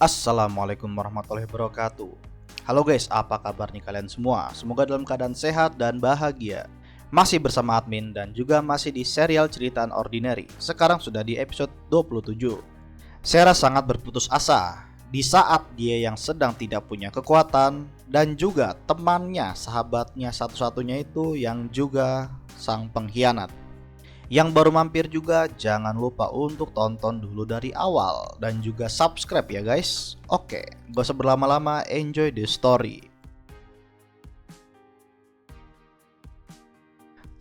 Assalamualaikum warahmatullahi wabarakatuh. Halo guys, apa kabar nih kalian semua? Semoga dalam keadaan sehat dan bahagia. Masih bersama admin dan juga masih di serial Ceritaan Ordinary. Sekarang sudah di episode 27. Sarah sangat berputus asa di saat dia yang sedang tidak punya kekuatan dan juga temannya, sahabatnya satu-satunya itu yang juga sang pengkhianat. Yang baru mampir juga jangan lupa untuk tonton dulu dari awal dan juga subscribe ya guys. Oke, gak usah berlama-lama, enjoy the story.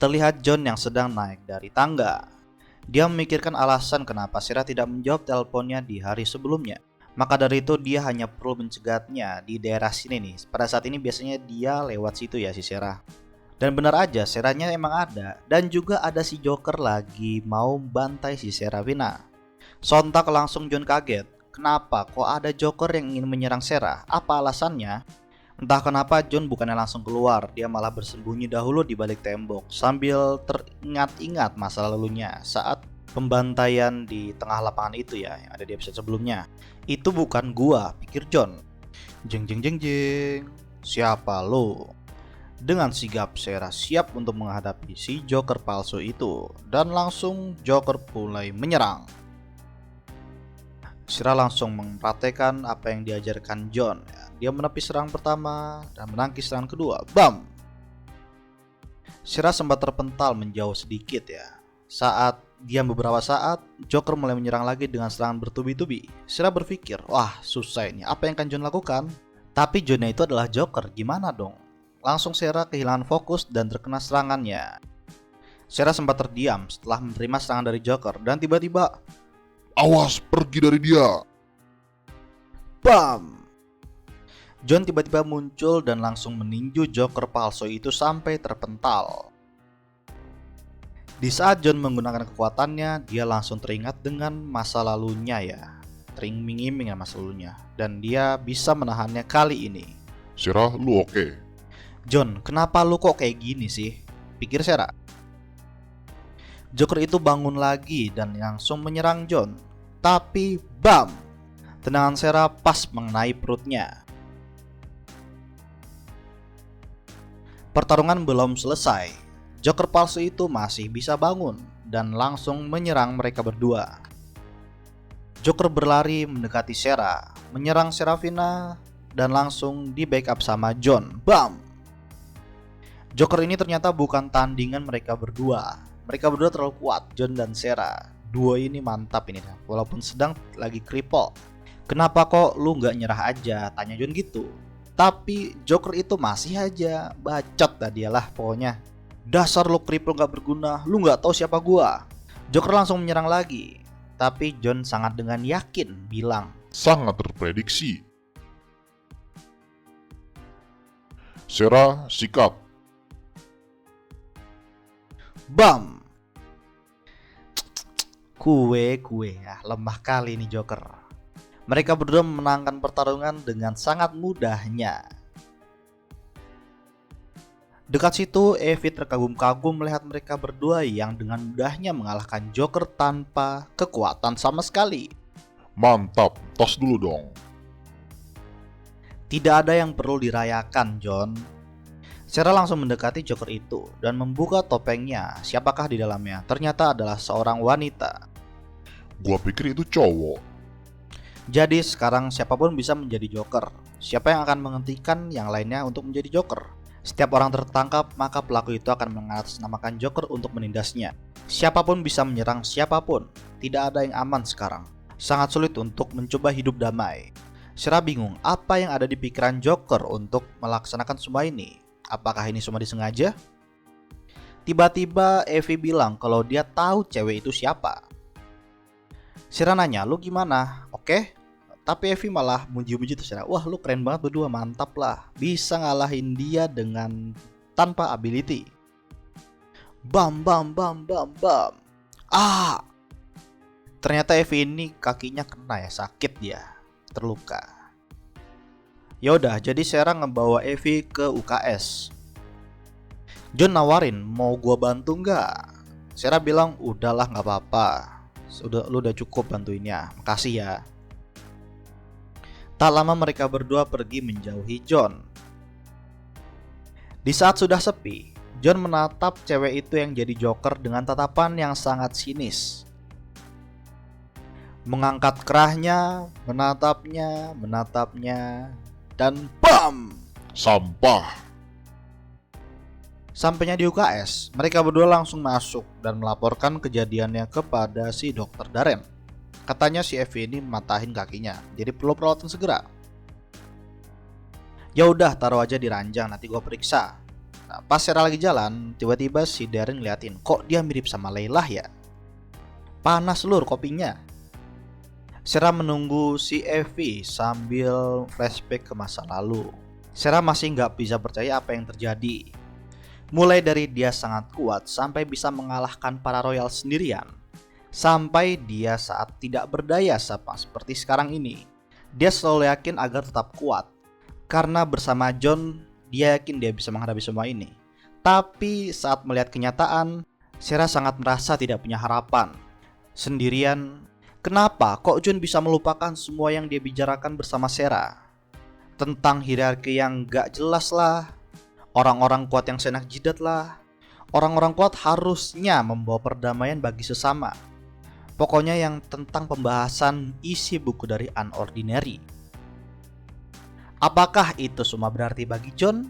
Terlihat John yang sedang naik dari tangga. Dia memikirkan alasan kenapa Sarah tidak menjawab teleponnya di hari sebelumnya. Maka dari itu dia hanya perlu mencegatnya di daerah sini nih. Pada saat ini biasanya dia lewat situ ya si Sarah. Dan benar aja, Seranya emang ada. Dan juga ada si Joker lagi mau bantai si Seravina. Sontak langsung John kaget. Kenapa kok ada Joker yang ingin menyerang Sarah? Apa alasannya? Entah kenapa John bukannya langsung keluar. Dia malah bersembunyi dahulu di balik tembok sambil teringat-ingat masa lalunya saat pembantaian di tengah lapangan itu ya, yang ada di episode sebelumnya. Itu bukan gua, pikir John. Jeng jeng jeng jeng. Siapa lo? Dengan sigap Sarah siap untuk menghadapi si Joker palsu itu. Dan langsung Joker mulai menyerang. Sarah langsung mempraktekkan apa yang diajarkan John. Dia menepis serangan pertama dan menangkis serangan kedua. Bam! Sarah sempat terpental menjauh sedikit ya. Saat diam beberapa saat, Joker mulai menyerang lagi dengan serangan bertubi-tubi. Sarah berpikir, wah susah ini, apa yang akan John lakukan? Tapi Johnnya itu adalah Joker, gimana dong? Langsung Sarah kehilangan fokus dan terkena serangannya. Sarah sempat terdiam setelah menerima serangan dari Joker dan tiba-tiba, awas, pergi dari dia. bam! John tiba-tiba muncul dan langsung meninju Joker palsu itu sampai terpental. Di saat John menggunakan kekuatannya, dia langsung teringat dengan masa lalunya ya. Teriming-iming ya masa lalunya. Dan dia bisa menahannya kali ini. Sarah, lu oke? John, kenapa lu kok kayak gini sih? Pikir Sarah. Joker itu bangun lagi dan langsung menyerang John. Tapi bam! Tendangan Sarah pas mengenai perutnya. Pertarungan belum selesai. Joker palsu itu masih bisa bangun dan langsung menyerang mereka berdua. Joker berlari mendekati Sarah, menyerang Seravina dan langsung di backup sama John. Bam! Joker ini ternyata bukan tandingan mereka berdua. Mereka berdua terlalu kuat, John dan Sarah. Duo ini mantap ini, walaupun sedang lagi cripple. Kenapa kok lu gak nyerah aja? Tanya John gitu. Tapi Joker itu masih aja bacot dah dialah pokoknya. Dasar lu cripple gak berguna, lu gak tahu siapa gua. Joker langsung menyerang lagi. Tapi John sangat dengan yakin bilang, sangat terprediksi. Sarah, sikap. bam! Kue ya, lemah kali nih Joker. Mereka berdua memenangkan pertarungan dengan sangat mudahnya. Dekat situ, Evie terkagum-kagum melihat mereka berdua yang dengan mudahnya mengalahkan Joker tanpa kekuatan sama sekali. Mantap, tos dulu dong. Tidak ada yang perlu dirayakan, John. Sarah langsung mendekati Joker itu dan membuka topengnya. Siapakah di dalamnya? Ternyata adalah seorang wanita. Gua pikir itu cowok. Jadi sekarang siapapun bisa menjadi Joker. Siapa yang akan menghentikan yang lainnya untuk menjadi Joker? Setiap orang tertangkap, maka pelaku itu akan mengatasnamakan Joker untuk menindasnya. Siapapun bisa menyerang siapapun. Tidak ada yang aman sekarang. Sangat sulit untuk mencoba hidup damai. Sarah bingung apa yang ada di pikiran Joker untuk melaksanakan semua ini. Apakah ini semua disengaja? Tiba-tiba Evie bilang kalau dia tahu cewek itu siapa. Sarah nanya, lu gimana? Oke? Tapi Evie malah muji-muji tuh Sarah. Wah, lu keren banget berdua, mantap lah. Bisa ngalahin dia dengan tanpa ability. Bam bam bam bam bam. Ah! Ternyata Evie ini kakinya kena ya, sakit dia. Terluka. Yaudah, jadi Sarah ngebawa Evie ke UKS. John nawarin, mau gua bantu nggak? Sarah bilang, udahlah nggak apa-apa. Lu udah cukup bantuinnya, makasih ya. Tak lama mereka berdua pergi menjauhi John. Di saat sudah sepi, John menatap cewek itu yang jadi Joker dengan tatapan yang sangat sinis. Mengangkat kerahnya, menatapnya, dan BAM! Sampah. Sampainya di UKS, mereka berdua langsung masuk dan melaporkan kejadiannya kepada si Dr. Darren. Katanya si Evie ini matahin kakinya, jadi perlu perawatan segera. Ya udah, taruh aja di ranjang, nanti gua periksa. Nah, pas Sarah lagi jalan, tiba-tiba si Darren ngeliatin, kok dia mirip sama Layla ya? Panas lur kopinya. Sarah menunggu si Evie sambil flashback ke masa lalu. Sarah masih nggak bisa percaya apa yang terjadi. Mulai dari dia sangat kuat sampai bisa mengalahkan para royal sendirian, sampai dia saat tidak berdaya sama seperti sekarang ini. Dia selalu yakin agar tetap kuat, karena bersama John dia yakin dia bisa menghadapi semua ini. Tapi saat melihat kenyataan, Sarah sangat merasa tidak punya harapan. Sendirian, kenapa kok John bisa melupakan semua yang dia bicarakan bersama Sarah? Tentang hierarki yang gak jelas lah, orang-orang kuat yang senak jidat lah. Orang-orang kuat harusnya membawa perdamaian bagi sesama. Pokoknya yang tentang pembahasan isi buku dari Unordinary. Apakah itu semua berarti bagi John?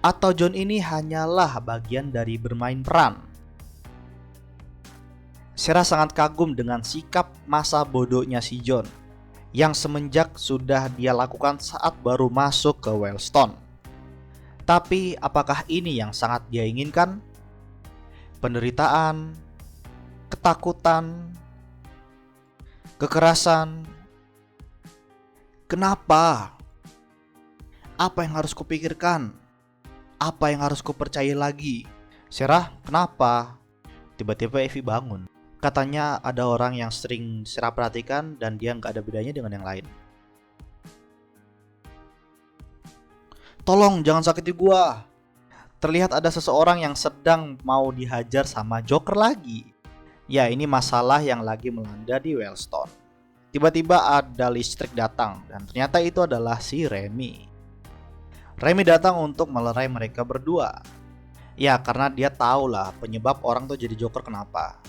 Atau John ini hanyalah bagian dari bermain peran? Sarah sangat kagum dengan sikap masa bodohnya si John, yang semenjak sudah dia lakukan saat baru masuk ke Wellstone. Tapi apakah ini yang sangat dia inginkan? Penderitaan, ketakutan, kekerasan. Kenapa? Apa yang harus kupikirkan? Apa yang harus kupercayai lagi? Sarah, kenapa? Tiba-tiba Evie bangun. Katanya ada orang yang sering Sarah perhatikan dan dia nggak ada bedanya dengan yang lain. Tolong jangan sakiti gua. Terlihat ada seseorang yang sedang mau dihajar sama Joker lagi. Ya, ini masalah yang lagi melanda di Wellstone. Tiba-tiba ada listrik datang dan ternyata itu adalah si Remy. Remy datang untuk melerai mereka berdua. Ya, karena dia tahu lah penyebab orang tuh jadi Joker kenapa.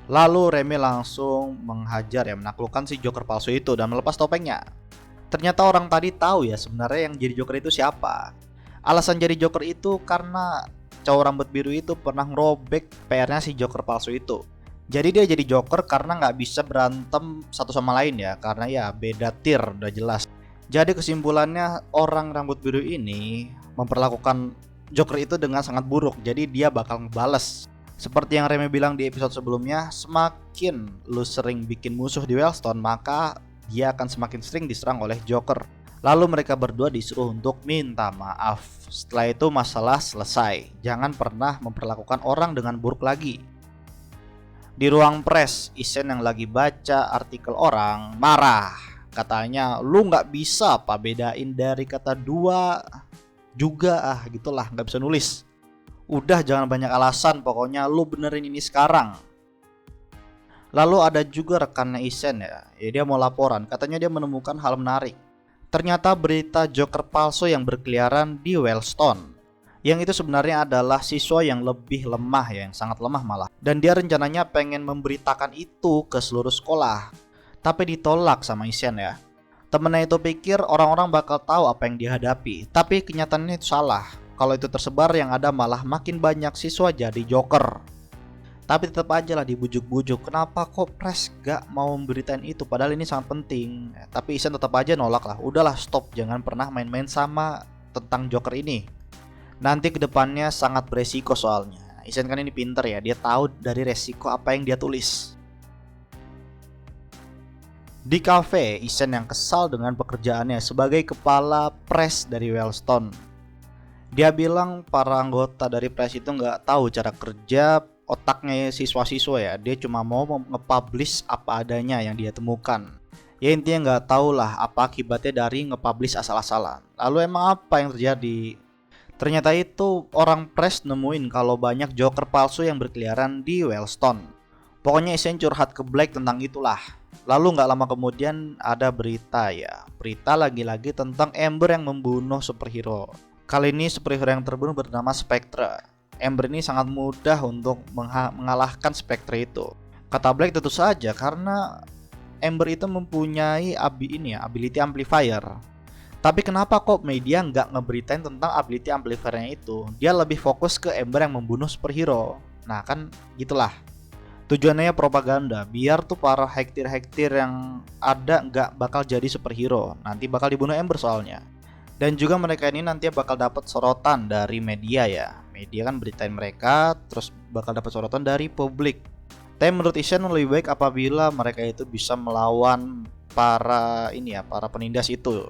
Lalu Remy langsung menghajar menaklukkan si Joker palsu itu dan melepas topengnya. Ternyata orang tadi tahu ya sebenarnya yang jadi Joker itu siapa. Alasan jadi Joker itu karena cowok rambut biru itu pernah ngerobek PR-nya si Joker palsu itu. Jadi dia jadi Joker karena nggak bisa berantem satu sama lain ya, karena ya beda tier udah jelas. Jadi kesimpulannya orang rambut biru ini memperlakukan Joker itu dengan sangat buruk. Jadi dia bakal ngebales. Seperti yang Remy bilang di episode sebelumnya, semakin lu sering bikin musuh di Wellstone, maka dia akan semakin sering diserang oleh Joker. Lalu mereka berdua disuruh untuk minta maaf. Setelah itu masalah selesai. Jangan pernah memperlakukan orang dengan buruk lagi. Di ruang press, Isen yang lagi baca artikel orang marah. Katanya lu gak bisa apa bedain dari kata dua juga gitulah, gak bisa nulis. Udah jangan banyak alasan, pokoknya lu benerin ini sekarang. Lalu ada juga rekannya Isen ya, dia mau laporan. Katanya dia menemukan hal menarik. Ternyata berita Joker palsu yang berkeliaran di Wellstone, yang itu sebenarnya adalah siswa yang lebih lemah ya, yang sangat lemah malah. Dan dia rencananya pengen memberitakan itu ke seluruh sekolah, tapi ditolak sama Isen ya. Temennya itu pikir orang-orang bakal tahu apa yang dihadapi, tapi kenyataannya itu salah. Kalau itu tersebar yang ada malah makin banyak siswa jadi Joker. Tapi tetap aja lah dibujuk-bujuk, kenapa kok press gak mau memberitain itu padahal ini sangat penting. Tapi Isen tetap aja nolak lah, udahlah stop, jangan pernah main-main sama tentang Joker ini. Nanti kedepannya sangat beresiko soalnya. Isen kan ini pinter ya, dia tahu dari resiko apa yang dia tulis. Di kafe, Isen yang kesal dengan pekerjaannya sebagai kepala press dari Wellstone. Dia bilang para anggota dari press itu nggak tahu cara kerja otaknya siswa-siswa ya. Dia cuma mau nge-publish apa adanya yang dia temukan. Ya intinya nggak tahu lah apa akibatnya dari nge-publish asal-asalan. Lalu emang apa yang terjadi? Ternyata itu orang press nemuin kalau banyak Joker palsu yang berkeliaran di Wellstone. Pokoknya Isen curhat ke Blake tentang itulah. Lalu nggak lama kemudian ada berita ya. Berita lagi-lagi tentang Ember yang membunuh superhero. Kali ini superhero yang terbunuh bernama Spectre. Ember ini sangat mudah untuk mengalahkan Spectre itu. Kata Blake tentu saja karena Ember itu mempunyai ability amplifier. Tapi kenapa kok media nggak ngeberitain tentang ability amplifiernya itu? Dia lebih fokus ke Ember yang membunuh superhero. Nah kan gitulah. Tujuannya propaganda, biar tuh para hektir-hektir yang ada nggak bakal jadi superhero, nanti bakal dibunuh Ember soalnya. Dan juga mereka ini nanti bakal dapat sorotan dari media ya. Media kan beritain mereka, terus bakal dapat sorotan dari publik. Tapi menurut Ishen lebih baik apabila mereka itu bisa melawan para penindas itu.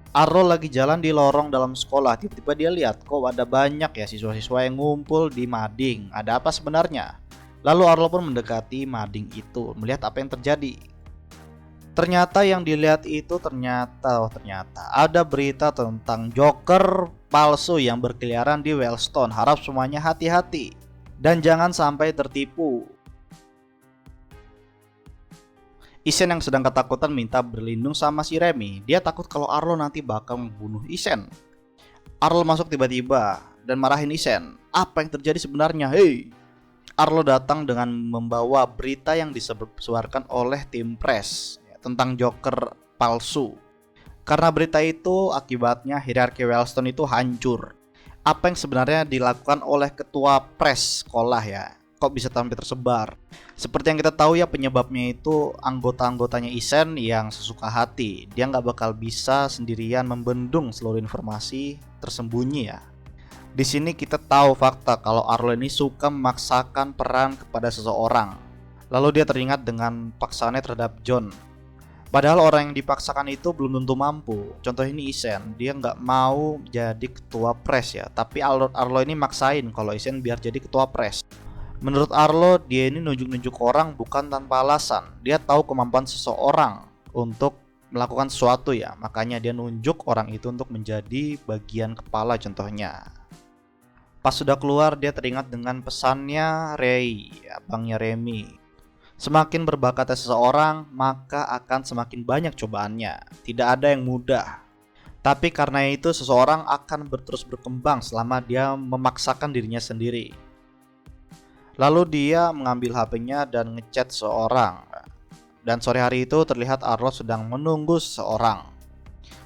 Arlo lagi jalan di lorong dalam sekolah, tiba-tiba dia lihat kok ada banyak ya siswa-siswa yang ngumpul di mading. Ada apa sebenarnya? Lalu Arlo pun mendekati mading itu, melihat apa yang terjadi. Ternyata yang dilihat itu ternyata ada berita tentang Joker palsu yang berkeliaran di Wellstone. Harap semuanya hati-hati dan jangan sampai tertipu. Ishen yang sedang ketakutan minta berlindung sama si Remy. Dia takut kalau Arlo nanti bakal membunuh Ishen. Arlo masuk tiba-tiba dan marahin Ishen. Apa yang terjadi sebenarnya? Hei! Arlo datang dengan membawa berita yang disebarkan oleh tim press tentang Joker palsu. Karena berita itu akibatnya hierarki Wellstone itu hancur. Apa yang sebenarnya dilakukan oleh ketua press sekolah ya? Kok bisa sampai tersebar? Seperti yang kita tahu ya, penyebabnya itu anggota-anggotanya Ishen yang sesuka hati. Dia nggak bakal bisa sendirian membendung seluruh informasi tersembunyi ya. Di sini kita tahu fakta kalau Arlo ini suka memaksakan peran kepada seseorang. Lalu dia teringat dengan paksaannya terhadap John. Padahal orang yang dipaksakan itu belum tentu mampu. Contoh ini Ishen, dia nggak mau jadi ketua press ya. Tapi Arlo ini maksain kalau Ishen biar jadi ketua press. Menurut Arlo, dia ini nunjuk-nunjuk orang bukan tanpa alasan. Dia tahu kemampuan seseorang untuk melakukan sesuatu ya. Makanya dia nunjuk orang itu untuk menjadi bagian kepala contohnya. Pas sudah keluar, dia teringat dengan pesannya Ray, abangnya Remy. Semakin berbakatnya seseorang, maka akan semakin banyak cobaannya. Tidak ada yang mudah. Tapi karena itu seseorang akan terus berkembang selama dia memaksakan dirinya sendiri. Lalu dia mengambil HP-nya dan ngechat seorang. Dan sore hari itu terlihat Arlo sedang menunggu seseorang.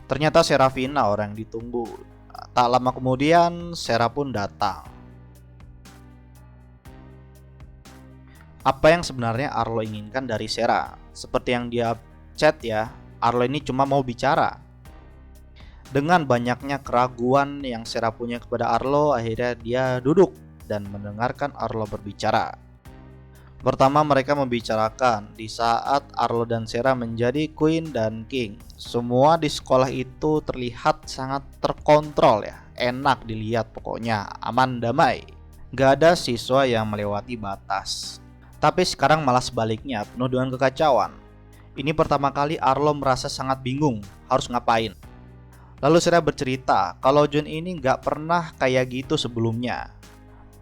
Ternyata Serafina orang yang ditunggu. Tak lama kemudian Sera pun datang. Apa yang sebenarnya Arlo inginkan dari Sera? Seperti yang dia chat ya, Arlo ini cuma mau bicara. Dengan banyaknya keraguan yang Sera punya kepada Arlo, akhirnya dia duduk dan mendengarkan Arlo berbicara. Pertama mereka membicarakan di saat Arlo dan Sera menjadi Queen dan King. Semua di sekolah itu terlihat sangat terkontrol ya. Enak dilihat pokoknya, aman damai. Gak ada siswa yang melewati batas. Tapi sekarang malah sebaliknya, penuh dengan kekacauan. Ini pertama kali Arlo merasa sangat bingung harus ngapain. Lalu Sera bercerita kalau John ini gak pernah kayak gitu sebelumnya.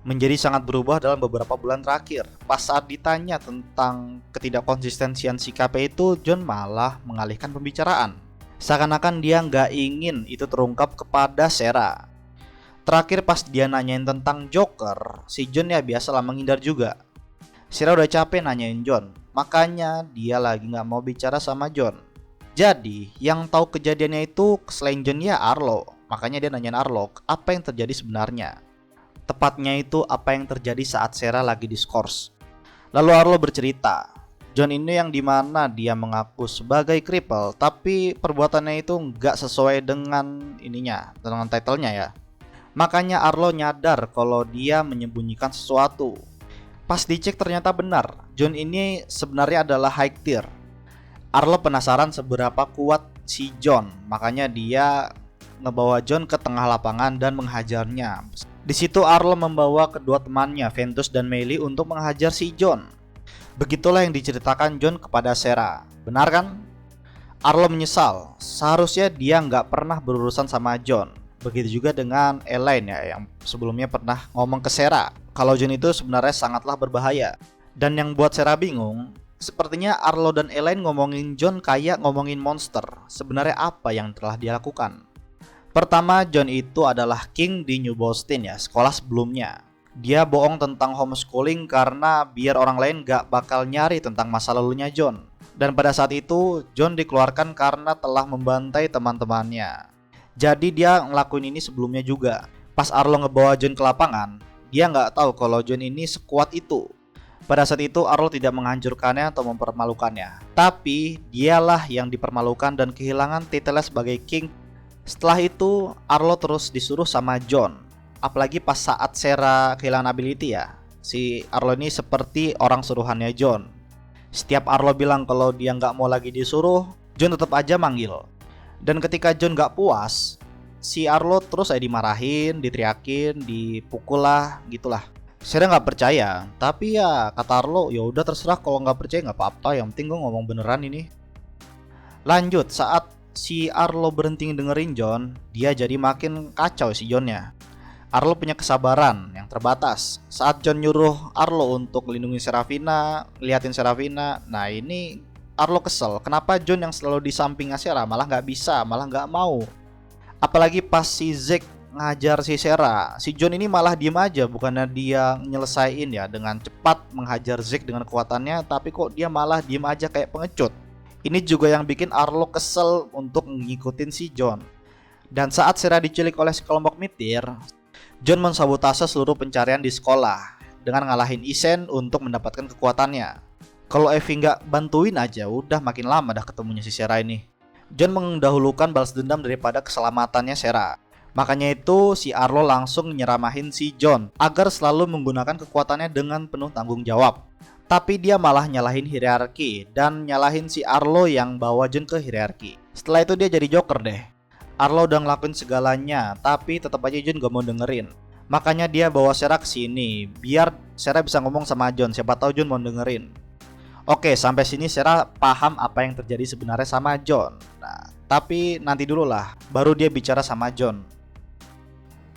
Menjadi sangat berubah dalam beberapa bulan terakhir. Pas saat ditanya tentang ketidakkonsistensian sikapnya itu, John malah mengalihkan pembicaraan. Seakan-akan dia nggak ingin itu terungkap kepada Sera. Terakhir pas dia nanyain tentang Joker, si John ya biasalah menghindar juga. Sera udah capek nanyain John, makanya dia lagi nggak mau bicara sama John. Jadi yang tahu kejadiannya itu selain John ya Arlo. Makanya dia nanyain Arlo, apa yang terjadi sebenarnya? Tepatnya itu apa yang terjadi saat Sera lagi diskors. Lalu Arlo bercerita, John ini yang dimana dia mengaku sebagai cripple, tapi perbuatannya itu nggak sesuai dengan dengan titlenya ya. Makanya Arlo nyadar kalau dia menyembunyikan sesuatu. Pas dicek ternyata benar, John ini sebenarnya adalah high tier. Arlo penasaran seberapa kuat si John, makanya dia ngebawa John ke tengah lapangan dan menghajarnya. Di situ Arlo membawa kedua temannya, Ventus dan Meili, untuk menghajar si John. Begitulah yang diceritakan John kepada Sera. Benar kan? Arlo menyesal. Seharusnya dia nggak pernah berurusan sama John. Begitu juga dengan Elaine ya, yang sebelumnya pernah ngomong ke Sera kalau John itu sebenarnya sangatlah berbahaya. Dan yang buat Sarah bingung, sepertinya Arlo dan Elaine ngomongin John kayak ngomongin monster. Sebenarnya apa yang telah dia lakukan? Pertama, John itu adalah king di New Boston ya, sekolah sebelumnya. Dia bohong tentang homeschooling karena biar orang lain gak bakal nyari tentang masa lalunya John. Dan pada saat itu, John dikeluarkan karena telah membantai teman-temannya. Jadi dia ngelakuin ini sebelumnya juga. Pas Arlo ngebawa John ke lapangan, dia gak tahu kalau John ini sekuat itu. Pada saat itu Arlo tidak menghancurkannya atau mempermalukannya. Tapi dialah yang dipermalukan dan kehilangan titelnya sebagai king. Setelah itu Arlo terus disuruh sama John. Apalagi pas saat Sarah kehilangan ability ya. Si Arlo ini seperti orang suruhannya John. Setiap Arlo bilang kalau dia nggak mau lagi disuruh, John tetap aja manggil. Dan ketika John nggak puas, si Arlo terus dimarahin, diteriakin, dipukul lah, gitulah. Sarah nggak percaya, tapi ya kata Arlo, ya udah terserah, kalau nggak percaya nggak apa-apa, yang penting gue ngomong beneran ini. Lanjut, saat si Arlo berhenti dengerin John, dia jadi makin kacau si Johnnya. Arlo punya kesabaran yang terbatas. Saat John nyuruh Arlo untuk melindungi Serafina, liatin Serafina, nah ini Arlo kesel. Kenapa John yang selalu di sampingnya Sarah malah nggak bisa, malah nggak mau. Apalagi pas si Zack ngajar si Sarah, si John ini malah diem aja. Bukannya dia nyelesain ya dengan cepat menghajar Zack dengan kekuatannya, tapi kok dia malah diem aja kayak pengecut. Ini juga yang bikin Arlo kesel untuk ngikutin si John. Dan saat Sarah diculik oleh sekelompok mitir, John mensabotase seluruh pencarian di sekolah dengan ngalahin Isen untuk mendapatkan kekuatannya. Kalau Evie nggak bantuin aja, udah makin lama dah ketemunya si Sarah ini. John mendahulukan balas dendam daripada keselamatannya Sarah. Makanya itu si Arlo langsung nyeramahin si John agar selalu menggunakan kekuatannya dengan penuh tanggung jawab. Tapi dia malah nyalahin hierarki dan nyalahin si Arlo yang bawa John ke hierarki. Setelah itu dia jadi Joker deh. Arlo udah ngelakuin segalanya, tapi tetap aja John gak mau dengerin. Makanya dia bawa Sarah ke sini biar Sarah bisa ngomong sama John. Siapa tahu John mau dengerin. Oke, sampai sini Sarah paham apa yang terjadi sebenarnya sama John. Nah, tapi nanti dulu lah, baru dia bicara sama John.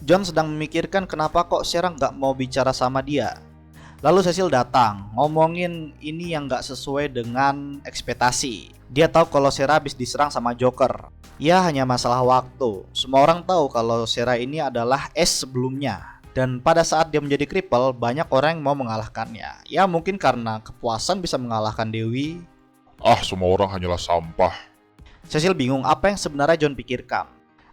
John sedang memikirkan kenapa kok Sarah gak mau bicara sama dia. Lalu Cecil datang, ngomongin ini yang gak sesuai dengan ekspektasi. Dia tahu kalau Sarah habis diserang sama Joker. Ya hanya masalah waktu. Semua orang tahu kalau Sarah ini adalah Ace sebelumnya. Dan pada saat dia menjadi cripple, banyak orang yang mau mengalahkannya. Ya mungkin karena kepuasan bisa mengalahkan Dewi. Semua orang hanyalah sampah. Cecil bingung apa yang sebenarnya John pikirkan.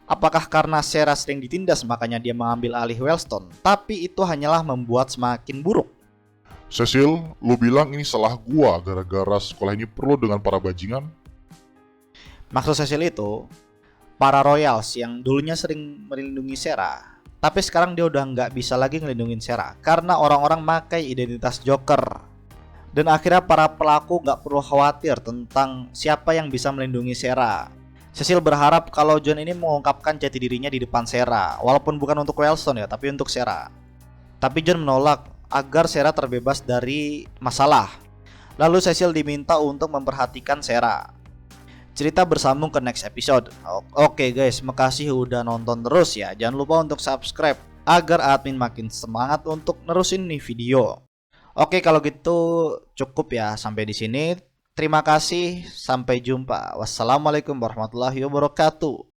Apakah karena Sarah sering ditindas makanya dia mengambil alih Wellstone? Tapi itu hanyalah membuat semakin buruk. Cecil, lu bilang ini salah gua gara-gara sekolah ini perlu dengan para bajingan? Maksud Cecil itu, para Royals yang dulunya sering melindungi Sarah, tapi sekarang dia udah nggak bisa lagi ngelindungin Sarah karena orang-orang pakai identitas Joker. Dan akhirnya para pelaku nggak perlu khawatir tentang siapa yang bisa melindungi Sarah. Cecil berharap kalau John ini mengungkapkan jati dirinya di depan Sarah, walaupun bukan untuk Wellstone ya, tapi untuk Sarah. Tapi John menolak agar Sarah terbebas dari masalah. Lalu Cecil diminta untuk memperhatikan Sarah. Cerita bersambung ke next episode. Oke guys, makasih udah nonton terus ya. Jangan lupa untuk subscribe agar admin makin semangat untuk nerusin nih video. Oke, kalau gitu cukup ya sampai di sini. Terima kasih, sampai jumpa. Wassalamualaikum warahmatullahi wabarakatuh.